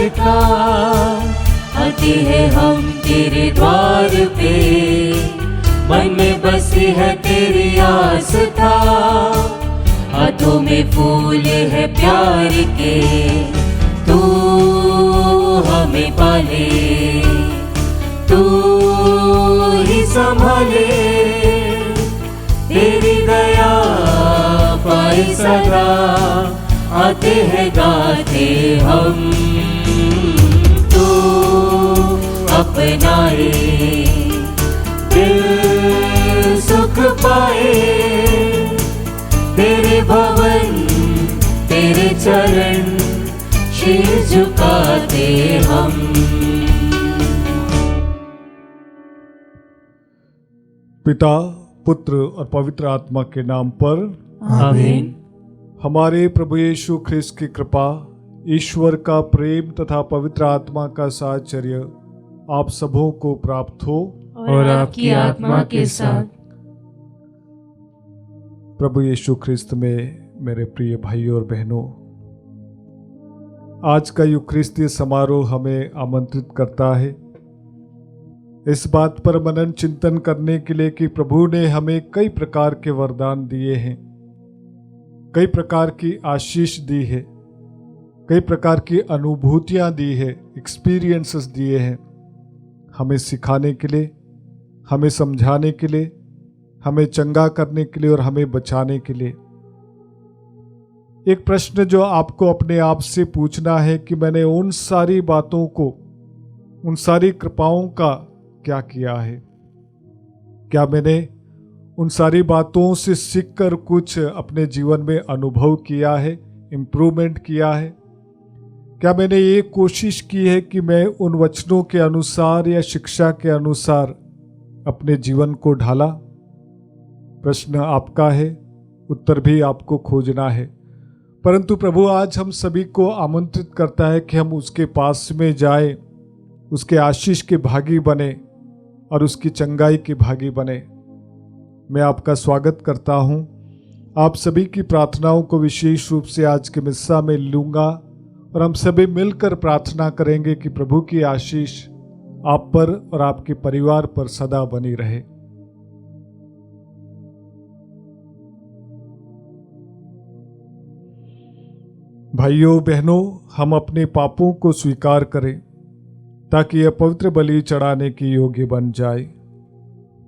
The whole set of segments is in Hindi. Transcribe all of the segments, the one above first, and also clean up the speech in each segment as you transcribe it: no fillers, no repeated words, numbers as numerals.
का, आते हैं हम तेरे द्वार पे, मन में बसी है तेरी आस्था, हाथों में फूल है प्यार के, तू हमें पाले, तू ही संभाले, तेरी दया पाए सदा, आते हैं गाते हम, तू अपनाए, दिल सुख पाए, तेरे भवन तेरे चरण शीश झुकाते हम। पिता, पुत्र और पवित्र आत्मा के नाम पर आमीन। हमारे प्रभु यीशु ख्रिस्त की कृपा, ईश्वर का प्रेम तथा पवित्र आत्मा का साहचर्य आप सबों को प्राप्त हो और आपकी आत्मा के साथ। प्रभु यीशु ख्रिस्त में मेरे प्रिय भाइयों और बहनों, आज का यूक्रिस्तीय समारोह हमें आमंत्रित करता है इस बात पर मनन चिंतन करने के लिए कि प्रभु ने हमें कई प्रकार के वरदान दिए हैं, कई प्रकार की आशीष दी है, कई प्रकार की अनुभूतियां दी है, एक्सपीरियंसेस दिए हैं, हमें सिखाने के लिए, हमें समझाने के लिए, हमें चंगा करने के लिए और हमें बचाने के लिए। एक प्रश्न जो आपको अपने आप से पूछना है कि मैंने उन सारी बातों को, उन सारी कृपाओं का क्या किया है? क्या मैंने उन सारी बातों से सीखकर कुछ अपने जीवन में अनुभव किया है, इम्प्रूवमेंट किया है? क्या मैंने ये कोशिश की है कि मैं उन वचनों के अनुसार या शिक्षा के अनुसार अपने जीवन को ढाला? प्रश्न आपका है, उत्तर भी आपको खोजना है। परंतु प्रभु आज हम सभी को आमंत्रित करता है कि हम उसके पास में जाएं, उसके आशीष के भागी बने और उसकी चंगाई के भागी बने। मैं आपका स्वागत करता हूं। आप सभी की प्रार्थनाओं को विशेष रूप से आज के मिस्सा में लूंगा और हम सभी मिलकर प्रार्थना करेंगे कि प्रभु की आशीष आप पर और आपके परिवार पर सदा बनी रहे। भाइयों बहनों, हम अपने पापों को स्वीकार करें ताकि यह पवित्र बलि चढ़ाने की योग्य बन जाए।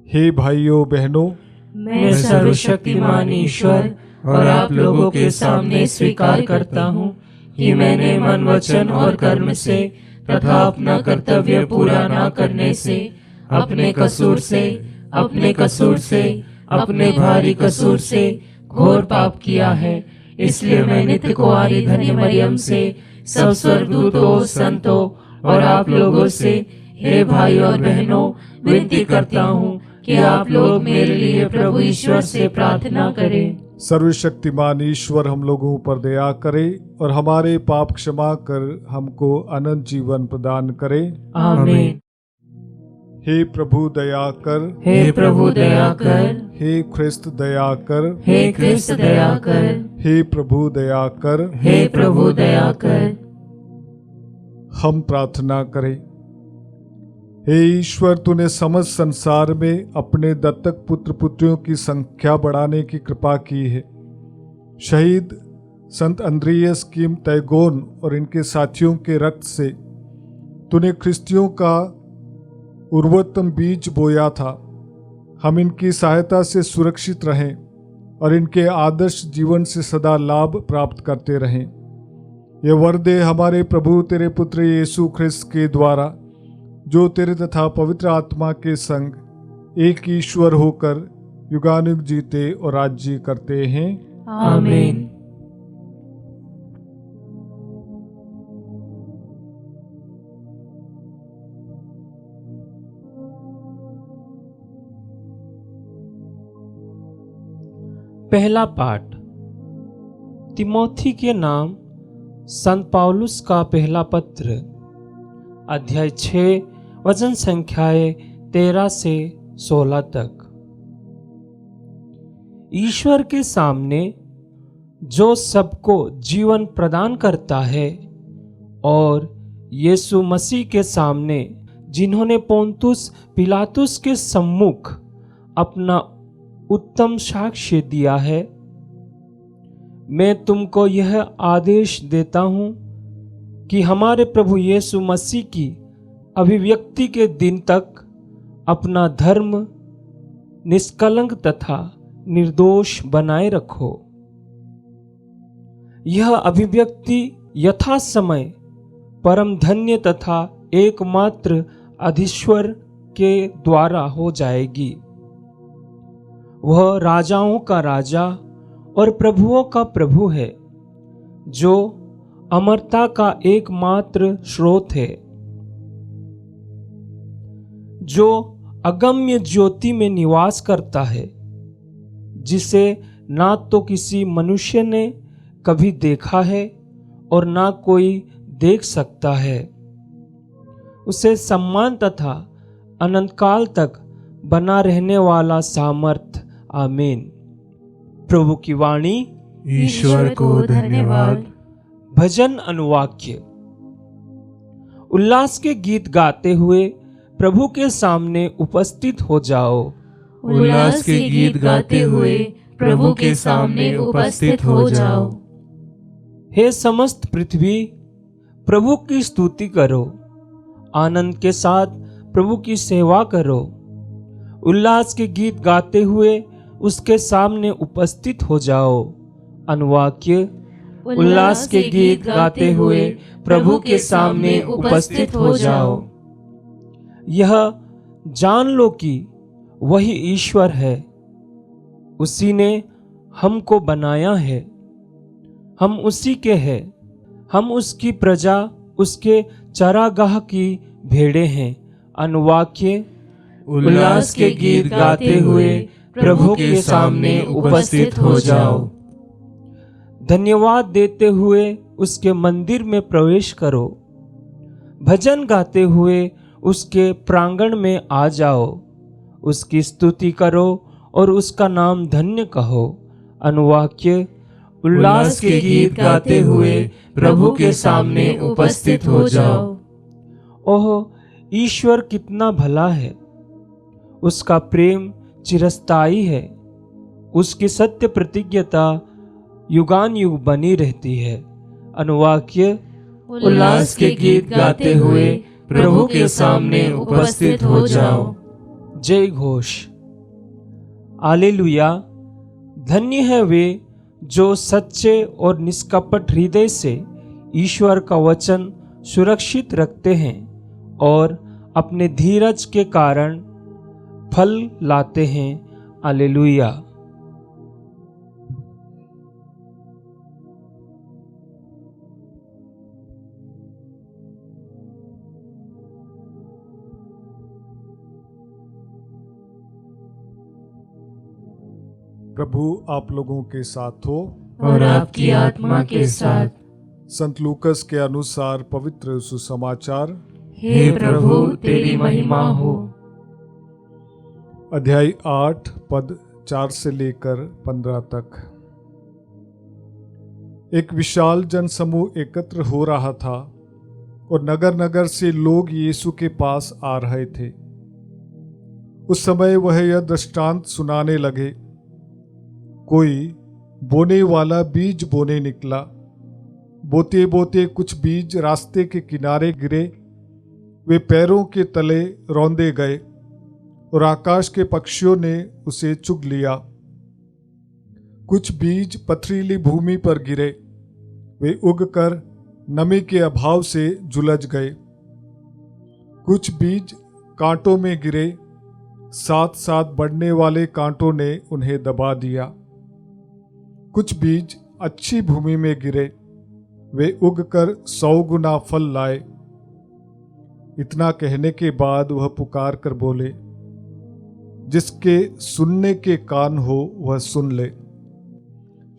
हे भाइयों बहनों, मैं सर्वशक्तिमान ईश्वर और आप लोगों के सामने स्वीकार करता हूँ कि मैंने मन, वचन और कर्म से तथा अपना कर्तव्य पूरा न करने से, अपने कसूर से, अपने भारी कसूर से घोर पाप किया है। इसलिए मैं नित्य कुंवारी धन्य मरियम से, सब स्वर्गदूतों, संतों और आप लोगों से, हे भाई और बहनों, विनती करता हूँ कि आप लोग मेरे लिए प्रभु ईश्वर से प्रार्थना करें। सर्वशक्तिमान ईश्वर हम लोगों पर दया करे और हमारे पाप क्षमा कर हमको अनंत जीवन प्रदान करे। आमीन। हे प्रभु दया कर, हे प्रभु दया कर, हे ख्रिस्त दया कर, हे ख्रिस्त दया कर, हे प्रभु दया कर, हे प्रभु दया कर। हम प्रार्थना करें। हे ईश्वर, तूने समस्त संसार में अपने दत्तक पुत्र पुत्रियों की संख्या बढ़ाने की कृपा की है। शहीद संत अंद्रियस कीम तैगोन और इनके साथियों के रक्त से तूने ख्रिस्तियों का उर्वरतम बीज बोया था। हम इनकी सहायता से सुरक्षित रहें और इनके आदर्श जीवन से सदा लाभ प्राप्त करते रहें। ये वर दे हमारे प्रभु तेरे पुत्र यीशु ख्रिस्त के द्वारा, जो तेरे तथा पवित्र आत्मा के संग एक ईश्वर होकर युगानुग जीते और राज्य करते हैं। आमीन। पहला पाठ तिमोथी के नाम संत पौलुस का पहला पत्र, अध्याय 6 वचन संख्याएं 13 से 16 तक। ईश्वर के सामने जो सबको जीवन प्रदान करता है और यीशु मसीह के सामने, जिन्होंने पोंतुस पिलातुस के सम्मुख अपना उत्तम साक्ष्य दिया है, मैं तुमको यह आदेश देता हूं कि हमारे प्रभु यीशु मसीह की अभिव्यक्ति के दिन तक अपना धर्म निष्कलंक तथा निर्दोष बनाए रखो। यह अभिव्यक्ति यथा समय परम धन्य तथा एकमात्र अधीश्वर के द्वारा हो जाएगी। वह राजाओं का राजा और प्रभुओं का प्रभु है, जो अमरता का एकमात्र स्रोत है, जो अगम्य ज्योति में निवास करता है, जिसे ना तो किसी मनुष्य ने कभी देखा है और ना कोई देख सकता है। उसे सम्मान तथा अनंत काल तक बना रहने वाला सामर्थ। आमीन। प्रभु की वाणी। ईश्वर को धन्यवाद। भजन अनुवाक्य। उल्लास के गीत गाते हुए प्रभु के सामने उपस्थित हो जाओ। उल्लास के गीत गाते हुए प्रभु के सामने उपस्थित हो जाओ। हे समस्त पृथ्वी, प्रभु की स्तुति करो। आनंद के साथ प्रभु की सेवा करो। उल्लास के गीत गाते हुए उसके सामने उपस्थित हो जाओ। अनुवाक्य। उल्लास के गीत गाते हुए प्रभु के सामने उपस्थित हो जाओ। यह जान लो कि वही ईश्वर है, उसी ने हमको बनाया है, हम उसी के हैं, हम उसकी प्रजा, उसके चरागाह की भेड़ें हैं। अनुवाक्य। उल्लास के गीत गाते हुए प्रभु के सामने उपस्थित हो जाओ। धन्यवाद देते हुए उसके मंदिर में प्रवेश करो। भजन गाते हुए उसके प्रांगण में आ जाओ। उसकी स्तुति करो और उसका नाम धन्य कहो। अनुवाक्य। उल्लास के गीत गाते हुए प्रभु के सामने उपस्थित हो जाओ। ओह, ईश्वर कितना भला है, उसका प्रेम चिरस्थायी है, उसकी सत्य प्रतिज्ञता युगान युग बनी रहती है। अनुवाक्य। उल्लास के गीत गाते हुए प्रभु के सामने उपस्थित हो जाओ। जय घोष। हालेलुया। धन्य है वे जो सच्चे और निष्कपट हृदय से ईश्वर का वचन सुरक्षित रखते हैं और अपने धीरज के कारण फल लाते हैं। हालेलुया। प्रभु आप लोगों के साथ हो और आपकी आत्मा के साथ। संत लूकस के अनुसार पवित्र सुसमाचार। हे प्रभु तेरी महिमा हो। अध्याय 8 पद 4 से लेकर 15 तक। एक विशाल जनसमूह एकत्र हो रहा था और नगर नगर से लोग यीशु के पास आ रहे थे। उस समय वह यह दृष्टांत सुनाने लगे। कोई बोने वाला बीज बोने निकला। बोते बोते कुछ बीज रास्ते के किनारे गिरे। वे पैरों के तले रौंदे गए और आकाश के पक्षियों ने उसे चुग लिया। कुछ बीज पथरीली भूमि पर गिरे। वे उगकर नमी के अभाव से जुलझ गए। कुछ बीज कांटों में गिरे। साथ साथ बढ़ने वाले कांटों ने उन्हें दबा दिया। कुछ बीज अच्छी भूमि में गिरे। वे उगकर 100 गुना फल लाए। इतना कहने के बाद वह पुकार कर बोले, जिसके सुनने के कान हो वह सुन ले।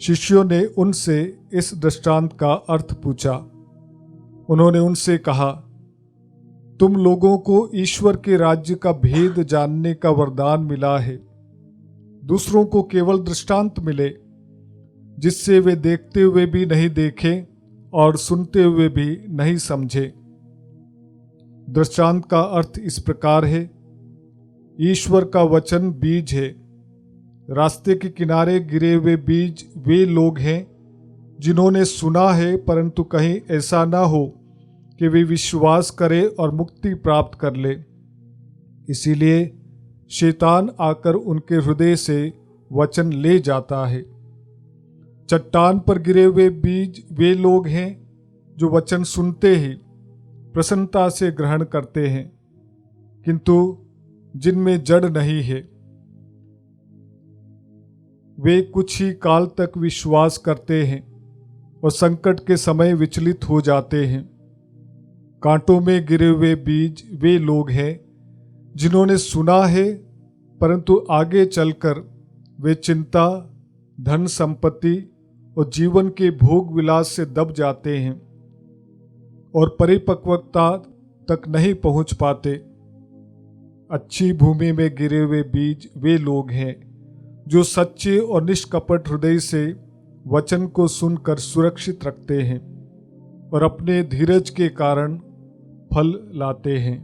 शिष्यों ने उनसे इस दृष्टांत का अर्थ पूछा। उन्होंने उनसे कहा, तुम लोगों को ईश्वर के राज्य का भेद जानने का वरदान मिला है। दूसरों को केवल दृष्टांत मिले, जिससे वे देखते हुए भी नहीं देखें और सुनते हुए भी नहीं समझे। दृष्टांत का अर्थ इस प्रकार है, ईश्वर का वचन बीज है। रास्ते के किनारे गिरे हुए बीज वे लोग हैं जिन्होंने सुना है, परंतु कहीं ऐसा ना हो कि वे विश्वास करें और मुक्ति प्राप्त कर ले। इसीलिए शैतान आकर उनके हृदय से वचन ले जाता है। चट्टान पर गिरे हुए बीज वे लोग हैं जो वचन सुनते ही प्रसन्नता से ग्रहण करते हैं, किंतु जिनमें जड़ नहीं है, वे कुछ ही काल तक विश्वास करते हैं और संकट के समय विचलित हो जाते हैं। कांटों में गिरे हुए बीज वे लोग हैं जिन्होंने सुना है, परंतु आगे चलकर वे चिंता, धन संपत्ति और जीवन के भोग विलास से दब जाते हैं और परिपक्वता तक नहीं पहुंच पाते। अच्छी भूमि में गिरे हुए बीज वे लोग हैं जो सच्चे और निष्कपट हृदय से वचन को सुनकर सुरक्षित रखते हैं और अपने धीरज के कारण फल लाते हैं।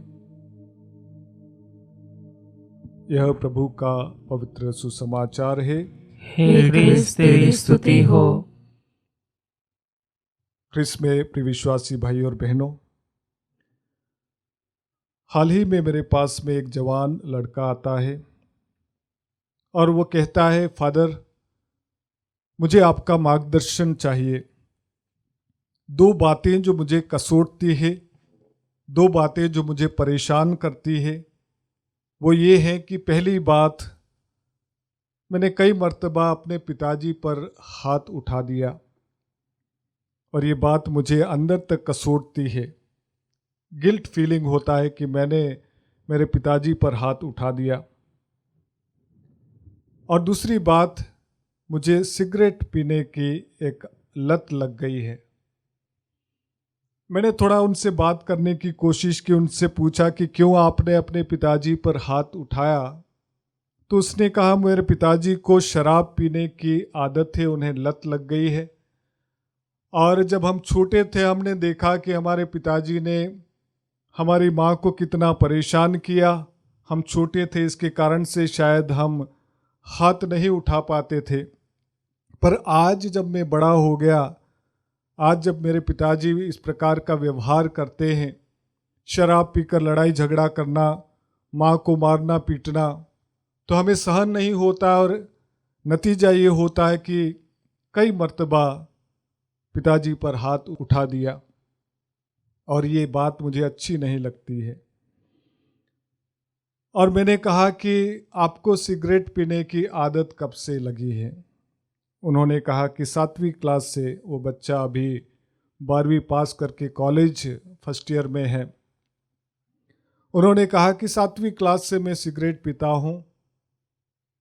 यह प्रभु का पवित्र सुसमाचार है। हे क्रिस्त तेरी स्तुति हो। क्रिस्त में प्रिय विश्वासी भाई और बहनों, हाल ही में मेरे पास में एक जवान लड़का आता है और वो कहता है, फादर मुझे आपका मार्गदर्शन चाहिए। दो बातें जो मुझे कसोटती है, दो बातें जो मुझे परेशान करती है, वो ये है कि पहली बात, मैंने कई मर्तबा अपने पिताजी पर हाथ उठा दिया और ये बात मुझे अंदर तक कसोटती है। गिल्ट फीलिंग होता है कि मैंने मेरे पिताजी पर हाथ उठा दिया। और दूसरी बात, मुझे सिगरेट पीने की एक लत लग गई है। मैंने थोड़ा उनसे बात करने की कोशिश की, उनसे पूछा कि क्यों आपने अपने पिताजी पर हाथ उठाया। तो उसने कहा, मेरे पिताजी को शराब पीने की आदत है, उन्हें लत लग गई है। और जब हम छोटे थे हमने देखा कि हमारे पिताजी ने हमारी माँ को कितना परेशान किया। हम छोटे थे, इसके कारण से शायद हम हाथ नहीं उठा पाते थे। पर आज जब मैं बड़ा हो गया, आज जब मेरे पिताजी इस प्रकार का व्यवहार करते हैं, शराब पीकर लड़ाई झगड़ा करना, माँ को मारना पीटना, तो हमें सहन नहीं होता और नतीजा ये होता है कि कई मर्तबा पिताजी पर हाथ उठा दिया और ये बात मुझे अच्छी नहीं लगती है। और मैंने कहा कि आपको सिगरेट पीने की आदत कब से लगी है। उन्होंने कहा कि 7वीं क्लास से। वो बच्चा अभी 12वीं पास करके कॉलेज फर्स्ट ईयर में है। उन्होंने कहा कि 7वीं क्लास से मैं सिगरेट पीता हूँ।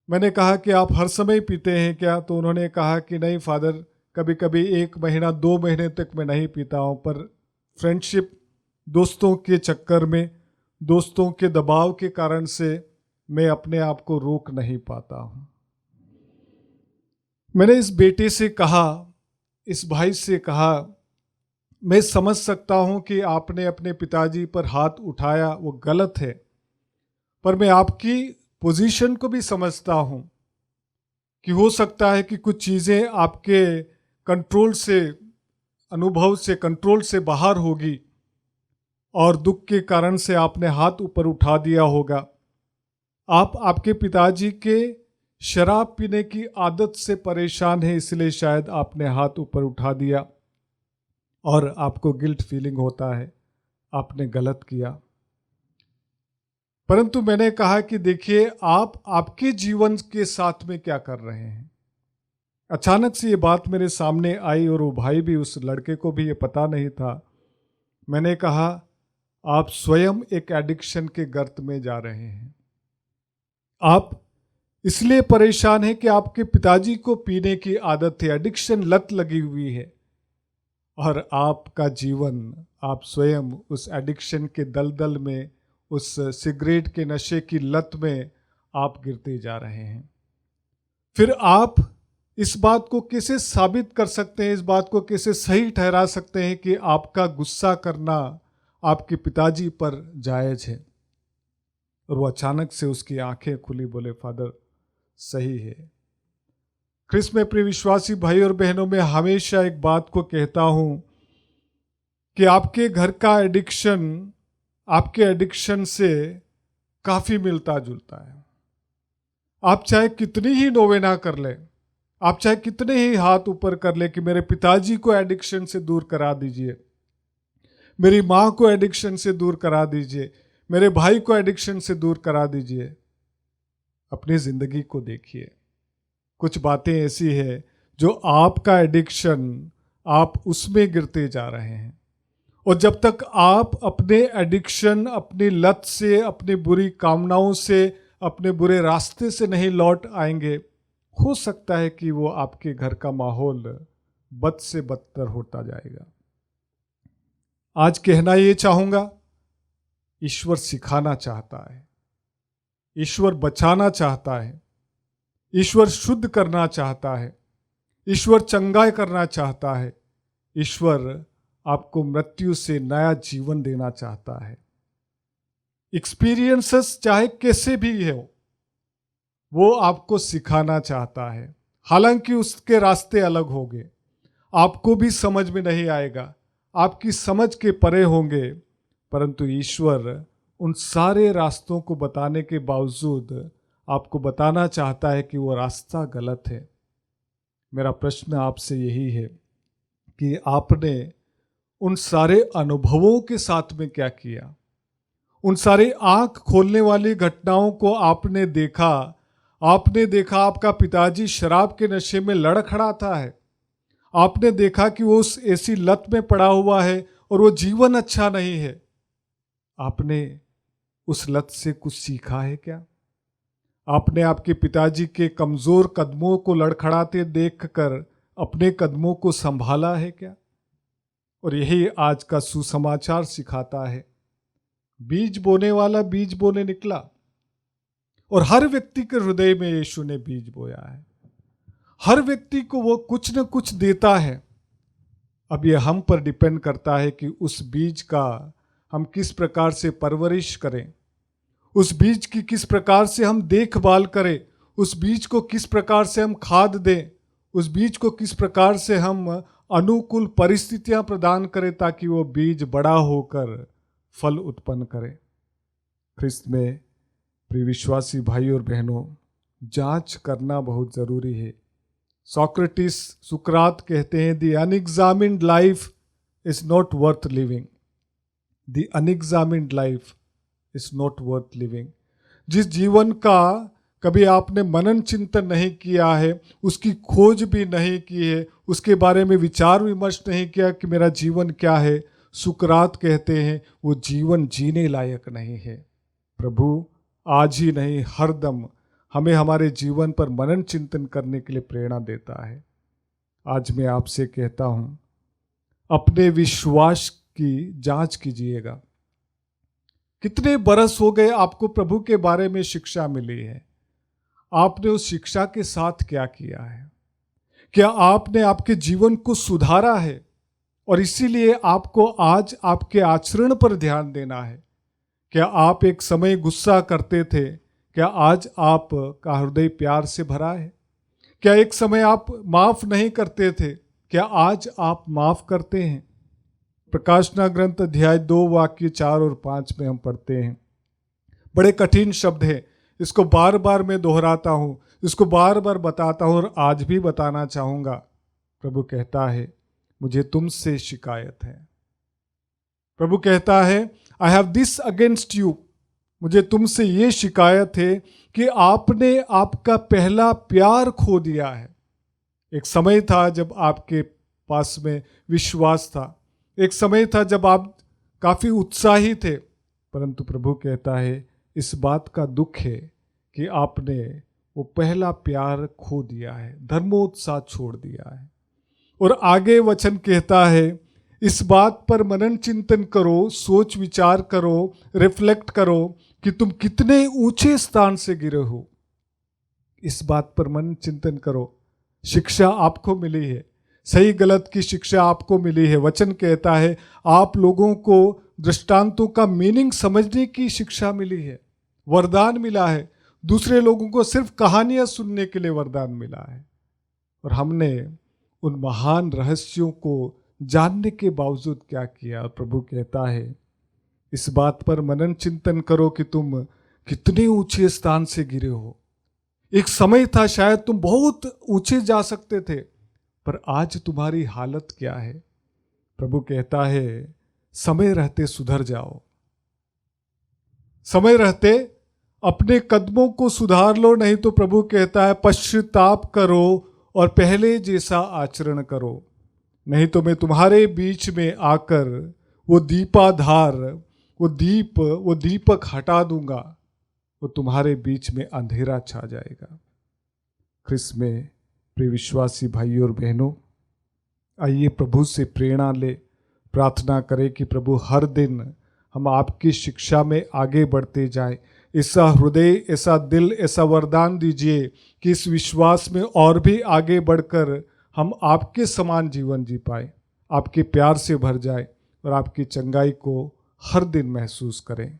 मैंने कहा कि आप हर समय पीते हैं क्या? तो उन्होंने कहा कि नहीं फादर, कभी कभी 1 महीना 2 महीने तक मैं नहीं पीता हूँ, पर फ्रेंडशिप, दोस्तों के चक्कर में, दोस्तों के दबाव के कारण से मैं अपने आप को रोक नहीं पाता हूँ। मैंने इस बेटे से कहा, इस भाई से कहा, मैं समझ सकता हूँ कि आपने अपने पिताजी पर हाथ उठाया, वो गलत है, पर मैं आपकी पोजीशन को भी समझता हूँ कि हो सकता है कि कुछ चीज़ें आपके कंट्रोल से, अनुभव से, कंट्रोल से बाहर होगी और दुख के कारण से आपने हाथ ऊपर उठा दिया होगा। आप आपके पिताजी के शराब पीने की आदत से परेशान हैं, इसलिए शायद आपने हाथ ऊपर उठा दिया और आपको गिल्ट फीलिंग होता है, आपने गलत किया। परंतु मैंने कहा कि देखिए, आप आपके जीवन के साथ में क्या कर रहे हैं। अचानक से ये बात मेरे सामने आई और वो भाई भी, उस लड़के को भी ये पता नहीं था। मैंने कहा, आप स्वयं एक एडिक्शन के गर्त में जा रहे हैं। आप इसलिए परेशान हैं कि आपके पिताजी को पीने की आदत है, एडिक्शन, लत लगी हुई है, और आपका जीवन, आप स्वयं उस एडिक्शन के दलदल में, उस सिगरेट के नशे की लत में आप गिरते जा रहे हैं। फिर आप इस बात को कैसे साबित कर सकते हैं, इस बात को कैसे सही ठहरा सकते हैं कि आपका गुस्सा करना, आपके पिताजी पर जायज है। और वो अचानक से उसकी आंखें खुली, बोले फादर सही है। ख्रिस्त में प्रिय विश्वासी भाई और बहनों, में हमेशा एक बात को कहता हूं कि आपके घर का एडिक्शन आपके एडिक्शन से काफी मिलता जुलता है। आप चाहे कितनी ही नोवेना कर ले, आप चाहे कितने ही हाथ ऊपर कर ले कि मेरे पिताजी को एडिक्शन से दूर करा दीजिए, मेरी माँ को एडिक्शन से दूर करा दीजिए, मेरे भाई को एडिक्शन से दूर करा दीजिए, अपनी जिंदगी को देखिए। कुछ बातें ऐसी है जो आपका एडिक्शन, आप उसमें गिरते जा रहे हैं। और जब तक आप अपने एडिक्शन, अपनी लत से, अपनी बुरी कामनाओं से, अपने बुरे रास्ते से नहीं लौट आएंगे, हो सकता है कि वो आपके घर का माहौल बद से बदतर होता जाएगा। आज कहना ये चाहूंगा, ईश्वर सिखाना चाहता है, ईश्वर बचाना चाहता है, ईश्वर शुद्ध करना चाहता है, ईश्वर चंगाई करना चाहता है, ईश्वर आपको मृत्यु से नया जीवन देना चाहता है। एक्सपीरियंसेस चाहे कैसे भी हो, वो आपको सिखाना चाहता है। हालांकि उसके रास्ते अलग होंगे, आपको भी समझ में नहीं आएगा, आपकी समझ के परे होंगे, परंतु ईश्वर उन सारे रास्तों को बताने के बावजूद आपको बताना चाहता है कि वो रास्ता गलत है। मेरा प्रश्न आपसे यही है कि आपने उन सारे अनुभवों के साथ में क्या किया? उन सारे आंख खोलने वाली घटनाओं को आपने देखा आपका पिताजी शराब के नशे में लड़खड़ाता है, आपने देखा कि वो उस ऐसी लत में पड़ा हुआ है और वो जीवन अच्छा नहीं है। आपने उस लत से कुछ सीखा है क्या? आपने आपके पिताजी के कमजोर कदमों को लड़खड़ाते देखकर अपने कदमों को संभाला है क्या? और यही आज का सुसमाचार सिखाता है। बीज बोने वाला बीज बोने निकला और हर व्यक्ति के हृदय में यीशु ने बीज बोया है। हर व्यक्ति को वो कुछ न कुछ देता है। अब ये हम पर डिपेंड करता है कि उस बीज का हम किस प्रकार से परवरिश करें, उस बीज की किस प्रकार से हम देखभाल करें, उस बीज को किस प्रकार से हम खाद दें, उस बीज को किस प्रकार से हम अनुकूल परिस्थितियां प्रदान करें ताकि वो बीज बड़ा होकर फल उत्पन्न करे। ख्रिस्त में प्रिय विश्वासी भाई और बहनों, जांच करना बहुत जरूरी है। सुकरात कहते हैं, the unexamined life is not worth living. The unexamined life is not worth living. जिस जीवन का कभी आपने मनन चिंतन नहीं किया है, उसकी खोज भी नहीं की है, उसके बारे में विचार विमर्श नहीं किया कि मेरा जीवन क्या है, सुकरात कहते हैं वो जीवन जीने लायक नहीं है। प्रभु आज ही नहीं, हरदम हमें हमारे जीवन पर मनन चिंतन करने के लिए प्रेरणा देता है। आज मैं आपसे कहता हूं, अपने विश्वास की जांच कीजिएगा। कितने बरस हो गए आपको प्रभु के बारे में शिक्षा मिली है, आपने उस शिक्षा के साथ क्या किया है? क्या आपने आपके जीवन को सुधारा है? और इसीलिए आपको आज आपके आचरण पर ध्यान देना है। क्या आप एक समय गुस्सा करते थे? क्या आज आप का हृदय प्यार से भरा है? क्या एक समय आप माफ नहीं करते थे? क्या आज आप माफ करते हैं? प्रकाशना ग्रंथ अध्याय 2 वाक्य 4 और 5 में हम पढ़ते हैं। बड़े कठिन शब्द हैं, इसको बार बार मैं दोहराता हूं, इसको बार बार बताता हूं और आज भी बताना चाहूंगा। प्रभु कहता है, मुझे तुमसे शिकायत है। प्रभु कहता है, I have this against you, मुझे तुमसे ये शिकायत है कि आपने आपका पहला प्यार खो दिया है। एक समय था जब आपके पास में विश्वास था, एक समय था जब आप काफी उत्साही थे, परंतु प्रभु कहता है इस बात का दुख है कि आपने वो पहला प्यार खो दिया है, धर्मोत्साह छोड़ दिया है। और आगे वचन कहता है, इस बात पर मनन चिंतन करो, सोच विचार करो, रिफ्लेक्ट करो कि तुम कितने ऊंचे स्थान से गिरे हो। इस बात पर मनन चिंतन करो। शिक्षा आपको मिली है, सही गलत की शिक्षा आपको मिली है। वचन कहता है आप लोगों को दृष्टांतों का मीनिंग समझने की शिक्षा मिली है, वरदान मिला है। दूसरे लोगों को सिर्फ कहानियां सुनने के लिए वरदान मिला है, और हमने उन महान रहस्यों को जानने के बावजूद क्या किया। और प्रभु कहता है, इस बात पर मनन चिंतन करो कि तुम कितने ऊंचे स्थान से गिरे हो। एक समय था शायद तुम बहुत ऊंचे जा सकते थे, पर आज तुम्हारी हालत क्या है। प्रभु कहता है, समय रहते सुधर जाओ, समय रहते अपने कदमों को सुधार लो, नहीं तो प्रभु कहता है पश्चाताप करो और पहले जैसा आचरण करो, नहीं तो मैं तुम्हारे बीच में आकर वो दीपाधार, वो दीपक हटा दूंगा, वो तुम्हारे बीच में अंधेरा छा जाएगा। ख्रिस्त में प्रिय विश्वासी भाइयों और बहनों, आइए प्रभु से प्रेरणा ले, प्रार्थना करें कि प्रभु हर दिन हम आपकी शिक्षा में आगे बढ़ते जाएं। ऐसा हृदय, ऐसा दिल, ऐसा वरदान दीजिए कि इस विश्वास में और भी आगे बढ़कर हम आपके समान जीवन जी पाए, आपके प्यार से भर जाए और आपकी चंगाई को हर दिन महसूस करें।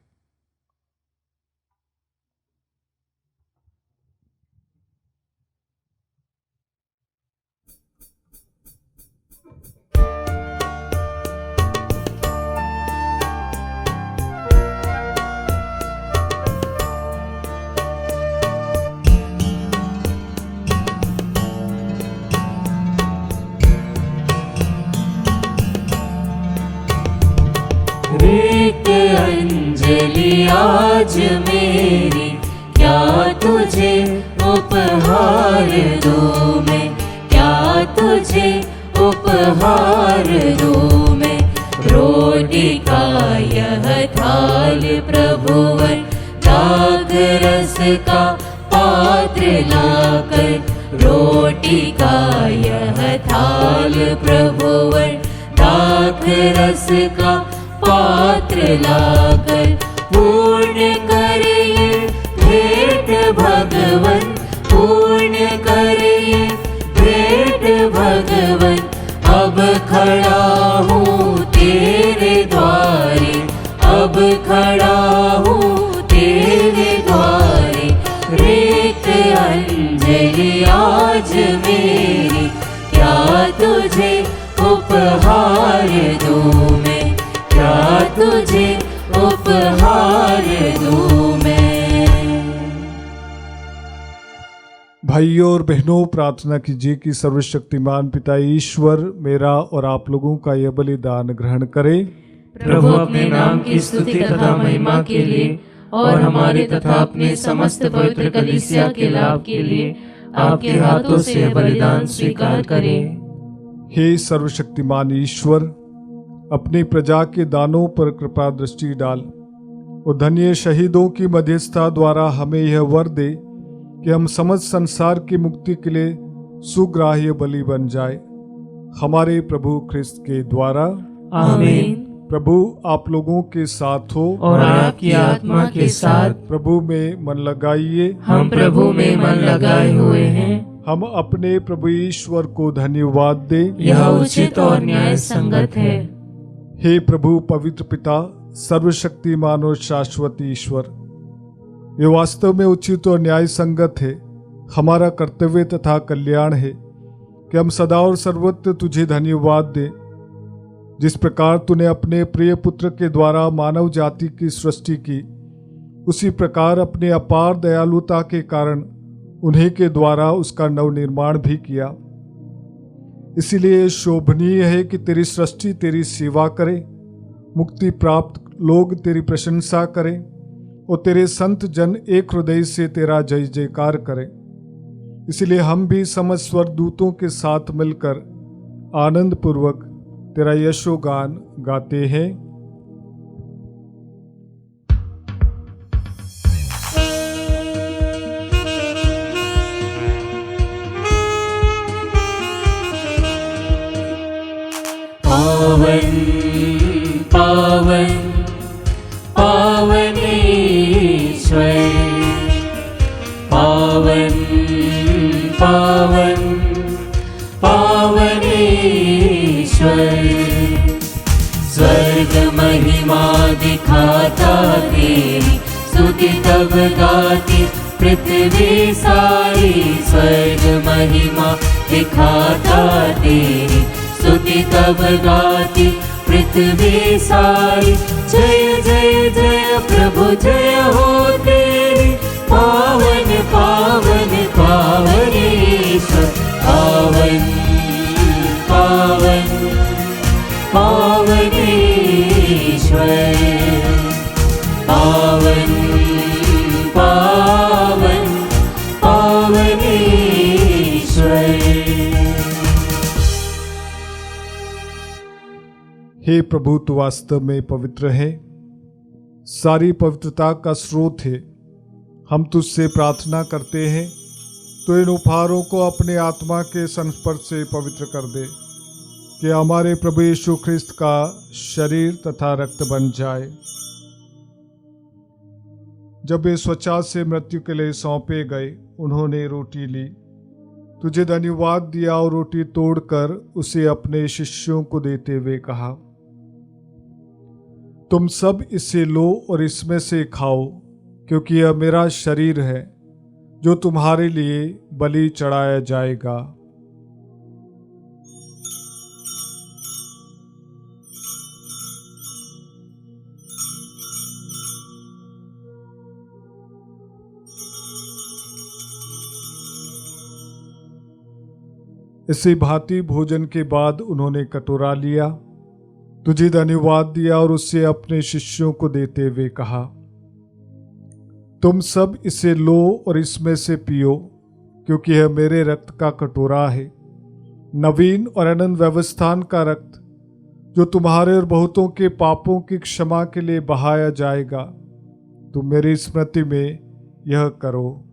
एक अंजलि आज मेरी, क्या तुझे उपहार दूं मैं, क्या तुझे उपहार दूं मैं। रोटी का यह थाल प्रभुवर, दाग रस का पात्र लाकर। रोटी का यह थाल प्रभुवर, दाग रस का पात्र लाकर। पूर्ण करिए भेंट भगवन, पूर्ण करिए भेंट भगवन। अब खड़ा हूँ तेरे द्वारे, अब खड़ा हूँ तेरे द्वारे। रेत अंजलि आज मेरी, क्या तुझे उपहार दूं मैं, क्या तुझे उपहार दूं मैं। भाइयों और बहनों, प्रार्थना कीजिए कि सर्वशक्तिमान पिता ईश्वर मेरा और आप लोगों का यह बलिदान ग्रहण करे। प्रभु अपने नाम की स्तुति तथा महिमा के लिए और हमारे तथा अपने समस्त पवित्र कलीसिया के लाभ के लिए आपके हाथों से बलिदान स्वीकार करें। हे सर्वशक्तिमान ईश्वर, अपनी प्रजा के दानों पर कृपा दृष्टि डाल और धन्य शहीदों की मध्यस्थता द्वारा हमें यह वर दे कि हम समस्त संसार की मुक्ति के लिए सुग्राह्य बलि बन जाए, हमारे प्रभु ख्रिस्त के द्वारा। आमीन। प्रभु आप लोगों के साथ हो और आपकी आत्मा के साथ। प्रभु में मन लगाइए, हम प्रभु में मन लगाए हुए हैं। हम अपने प्रभु ईश्वर को धन्यवाद दें, यह उचित और न्याय संगत है। हे प्रभु पवित्र पिता, सर्वशक्तिमान और शाश्वत ईश्वर, ये वास्तव में उचित और न्याय संगत है, हमारा कर्तव्य तथा कल्याण है कि हम सदा और सर्वत्र तुझे धन्यवाद दें। जिस प्रकार तूने अपने प्रिय पुत्र के द्वारा मानव जाति की सृष्टि की, उसी प्रकार अपने अपार दयालुता के कारण उन्हीं के द्वारा उसका नवनिर्माण भी किया। इसीलिए शोभनीय है कि तेरी सृष्टि तेरी सेवा करे, मुक्ति प्राप्त लोग तेरी प्रशंसा करें और तेरे संत जन एक हृदय से तेरा जय जयकार करें। इसलिए हम भी समस्त स्वर्गदूतों के साथ मिलकर आनंद पूर्वक तेरा यशोगान गाते हैं। पावन पावन पावन ईश्वर, पावन पावन पावन ईश्वर। स्वर्ग स्वर्ग महिमा दिखाता तेरी स्तुति तब गाती पृथ्वी सारी। स्वर्ग महिमा दिखाता तेरी स्तुति तब गाती पृथ्वी सारी। जय जय जय प्रभु जय हो तेरी, पावन पावन पावन ईश्वर, पावन पावन पावन ईश्वर, पावन पावन पावन ईश्वर। हे प्रभु, तू वास्तव में पवित्र है, सारी पवित्रता का स्रोत है। हम तुझसे प्रार्थना करते हैं तो इन उपहारों को अपने आत्मा के संस्पर्श से पवित्र कर दे, कि हमारे प्रभु यीशु ख्रिस्त का शरीर तथा रक्त बन जाए। जब वे स्वच्छता से मृत्यु के लिए सौंपे गए, उन्होंने रोटी ली, तुझे धन्यवाद दिया और रोटी तोड़कर उसे अपने शिष्यों को देते हुए कहा, तुम सब इसे लो और इसमें से खाओ, क्योंकि यह मेरा शरीर है जो तुम्हारे लिए बलि चढ़ाया जाएगा। इसी भांति भोजन के बाद उन्होंने कटोरा लिया, तुझे धन्यवाद दिया और उसे अपने शिष्यों को देते हुए कहा, तुम सब इसे लो और इसमें से पियो, क्योंकि यह मेरे रक्त का कटोरा है, नवीन और अनंत व्यवस्थान का रक्त, जो तुम्हारे और बहुतों के पापों की क्षमा के लिए बहाया जाएगा। तुम मेरी स्मृति में यह करो।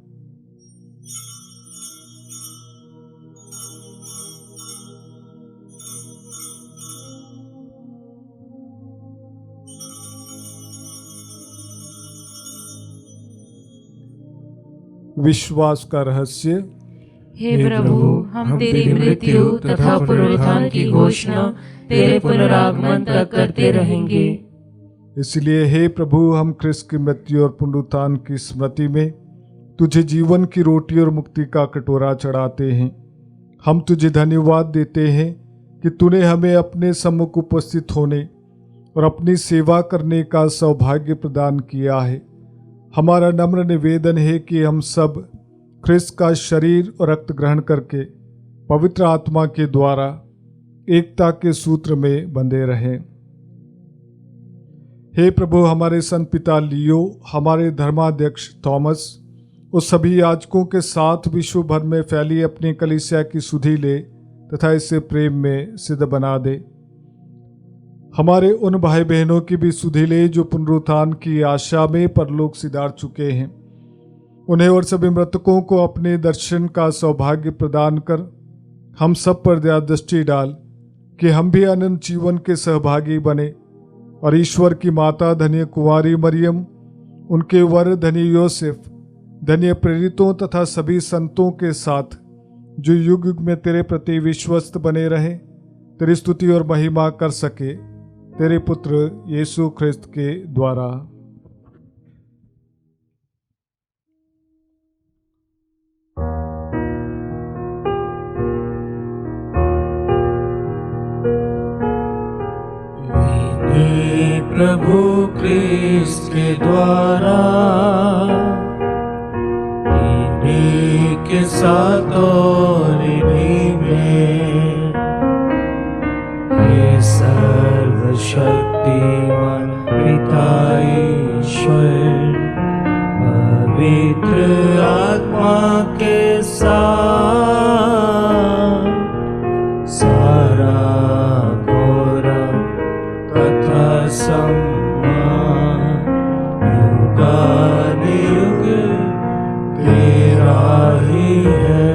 विश्वास का रहस्य। हे प्रभु, हम तेरी मृत्यु तथा पुनरुत्थान की घोषणा तेरे पुनरागमन तक करते रहेंगे। इसलिए हे प्रभु, हम ख्रिस्त की मृत्यु और पुनरुत्थान की स्मृति में तुझे जीवन की रोटी और मुक्ति का कटोरा चढ़ाते हैं। हम तुझे धन्यवाद देते हैं कि तूने हमें अपने सम्मुख उपस्थित होने और अपनी सेवा करने का सौभाग्य प्रदान किया है। हमारा नम्र निवेदन है कि हम सब ख्रिस्त का शरीर और रक्त ग्रहण करके पवित्र आत्मा के द्वारा एकता के सूत्र में बंधे रहें। हे प्रभु, हमारे संत पिता लियो, हमारे धर्माध्यक्ष थॉमस और सभी याजकों के साथ विश्व भर में फैली अपनी कलीसिया की सुधि ले तथा इसे प्रेम में सिद्ध बना दे। हमारे उन भाई बहनों की भी सुधि ले जो पुनरुत्थान की आशा में परलोक सिधार चुके हैं। उन्हें और सभी मृतकों को अपने दर्शन का सौभाग्य प्रदान कर हम सब पर दया दृष्टि डाल, कि हम भी अनंत जीवन के सहभागी बने और ईश्वर की माता धन्य कुंवारी मरियम, उनके वर धन्य योसेफ, धन्य प्रेरितों तथा सभी संतों के साथ जो युग युग में तेरे प्रति विश्वस्त बने रहे, तेरी स्तुति और महिमा कर सके, तेरे पुत्र यीशु ख्रिस्त के द्वारा। प्रभु ख्रिस्त के द्वारा इन्हीं के साथ और इन्हीं में हे सर्वशक्तिमान पिता ईश्वर पवित्र आत्मा के साथ सारा गौरव तथा सम्मान युगानुयुग तेरा ही है।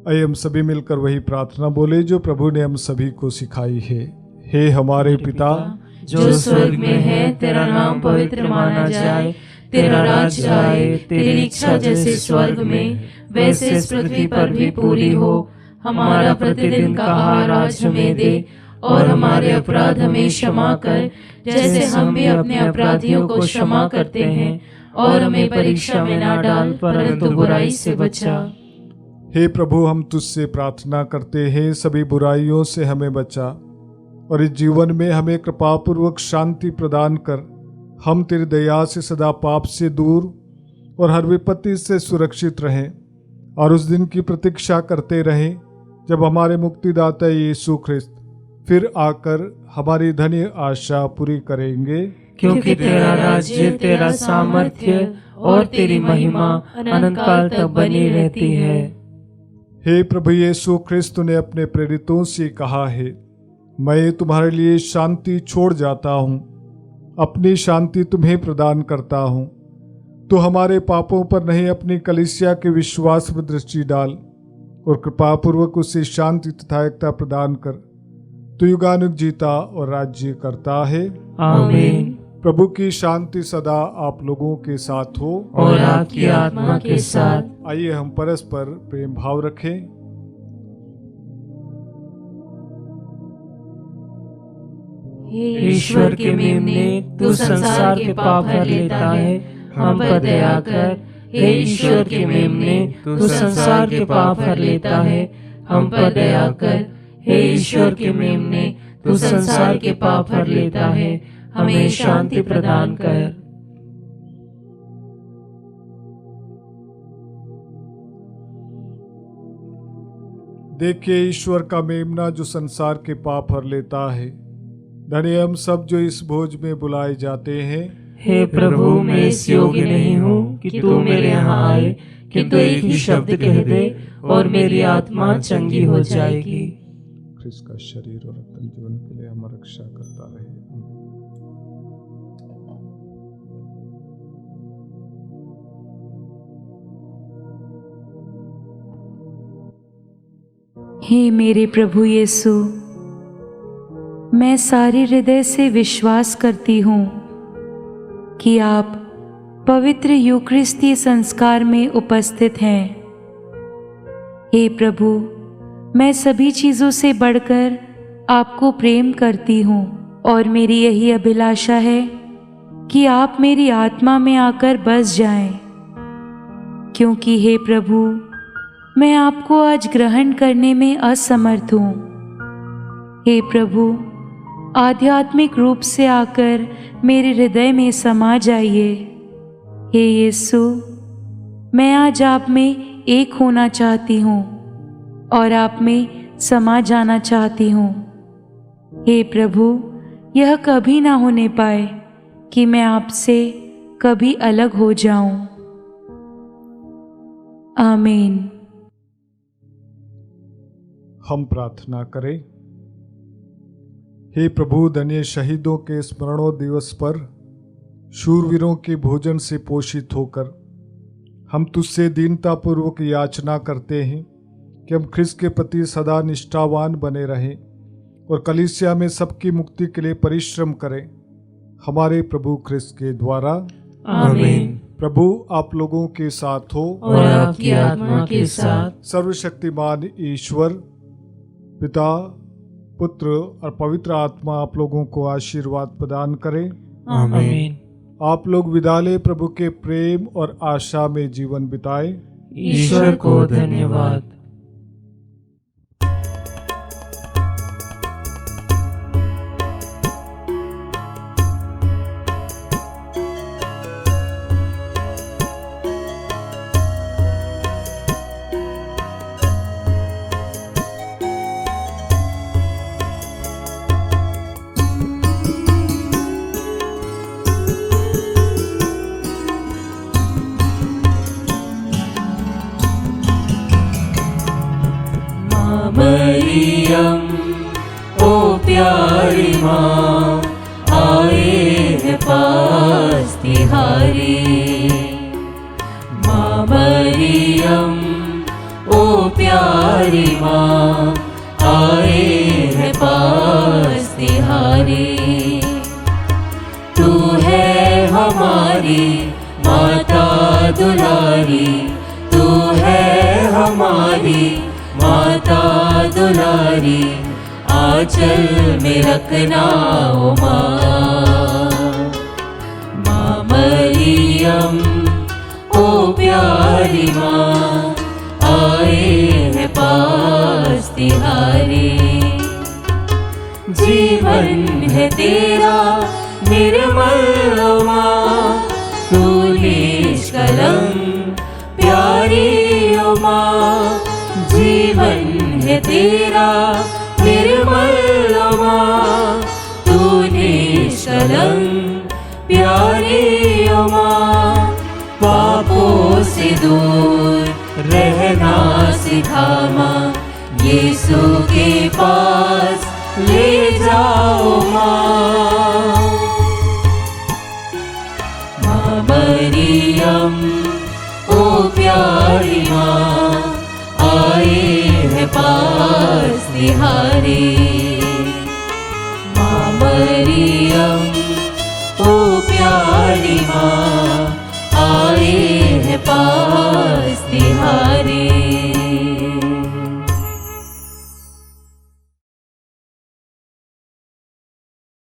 आइए हम सभी मिलकर वही प्रार्थना बोले जो प्रभु ने हम सभी को सिखाई है। हे हमारे पिता जो स्वर्ग में है, तेरा नाम पवित्र माना जाए, तेरा राज्य आए, तेरी इच्छा जैसे स्वर्ग में वैसे इस पृथ्वी पर भी पूरी हो। हमारा प्रतिदिन का आहार आज हमें दे, और हमारे अपराध हमें क्षमा कर, जैसे हम भी अपने अपराधियों को क्षमा करते हैं, और हमें परीक्षा में ना डाल, परंतु बुराई से बचा। हे प्रभु, हम तुझसे प्रार्थना करते हैं, सभी बुराइयों से हमें बचा और इस जीवन में हमें कृपापूर्वक शांति प्रदान कर। हम तेरी दया से सदा पाप से दूर और हर विपत्ति से सुरक्षित रहें, और उस दिन की प्रतीक्षा करते रहें जब हमारे मुक्तिदाता यीशु ख्रिस्त फिर आकर हमारी धन्य आशा पूरी करेंगे। क्योंकि तेरा राज्य, तेरा सामर्थ्य और तेरी महिमा अनंत काल तक बनी रहती है। हे प्रभु यीशु ख्रिस्त ने अपने प्रेरितों से कहा है, मैं तुम्हारे लिए शांति छोड़ जाता हूँ, अपनी शांति तुम्हें प्रदान करता हूँ। तो हमारे पापों पर नहीं, अपनी कलीसिया के विश्वास पर दृष्टि डाल और कृपापूर्वक उसे शांति तथा एकता प्रदान कर। तो युगानुग जीता और राज्य करता है। आमीन। प्रभु की शांति सदा आप लोगों के साथ हो और आपकी आत्मा के साथ। आइए हम परस्पर प्रेम भाव रखें। ईश्वर के मेमने, तू संसार के पाप हर लेता है, हम पर दया कर। हे ईश्वर के मेमने, तू संसार के पाप हर लेता है, हम पर दया कर। हे ईश्वर के मेमने, तू संसार के पाप हर लेता है, हमें शांति प्रदान कर। देखिए ईश्वर का मेमना जो संसार के पाप हर लेता है। धन्य हम सब जो इस भोज में बुलाए जाते हैं। हे प्रभु, मैं इस योग्य नहीं हूँ कि तू मेरे यहाँ आए, किंतु एक ही शब्द कह दे और मेरी आत्मा चंगी हो जाएगी। ख्रिस्त का शरीर और रक्त जीवन के लिए हमारी रक्षा करता रहे। हे मेरे प्रभु यीशु, मैं सारे हृदय से विश्वास करती हूँ कि आप पवित्र यूकरिस्ती संस्कार में उपस्थित हैं। हे प्रभु, मैं सभी चीज़ों से बढ़कर आपको प्रेम करती हूँ और मेरी यही अभिलाषा है कि आप मेरी आत्मा में आकर बस जाएं, क्योंकि हे प्रभु, मैं आपको आज ग्रहण करने में असमर्थ हूँ। हे प्रभु, आध्यात्मिक रूप से आकर मेरे हृदय में समा जाइए। हे यीशु, मैं आज आप में एक होना चाहती हूँ और आप में समा जाना चाहती हूँ। हे प्रभु, यह कभी ना होने पाए कि मैं आपसे कभी अलग हो जाऊं। आमीन। हम प्रार्थना करें। हे प्रभु, धन्य शहीदों के स्मरणों दिवस पर शूरवीरों के भोजन से पोषित होकर हम तुझसे दीनतापूर्वक याचना करते हैं कि हम ख्रिस्त के प्रति सदा निष्ठावान बने रहें और कलीसिया में सबकी मुक्ति के लिए परिश्रम करें, हमारे प्रभु ख्रिस्त के द्वारा। आमीन। प्रभु आप लोगों के साथ हो और आपकी आत्मा के साथ। सर्वशक्तिमान ईश्वर पिता, पुत्र और पवित्र आत्मा आप लोगों को आशीर्वाद प्रदान करें। आमीन। आप लोग विदा ले प्रभु के प्रेम और आशा में जीवन बिताएं। ईश्वर को धन्यवाद। मरियम, ओ प्यारी माँ, आए हैं पास तिहारी। माँ मरियम, ओ प्यारी प्यारी माँ आए हैं पास तिहारी। तू है हमारी माता दुलारी, तू है हमारी माता दुलारी, आंचल में रखना ओ माँ। माँ मरियम ओ प्यारी माँ आए हैं पास तिहारी। जीवन है तेरा निर्मल ओ माँ, तू निष्कलंक प्यारी ओ माँ। जीवन है तेरा निर्मल ओ माँ, तू निष्कलंक प्यारी ओ माँ। पापों से दूर रहना सिखा माँ, यीशु के पास ले जाओ माँ। माँ मरियम ओ प्यारी माँ आए हैं पास तिहारी। माँ मरियम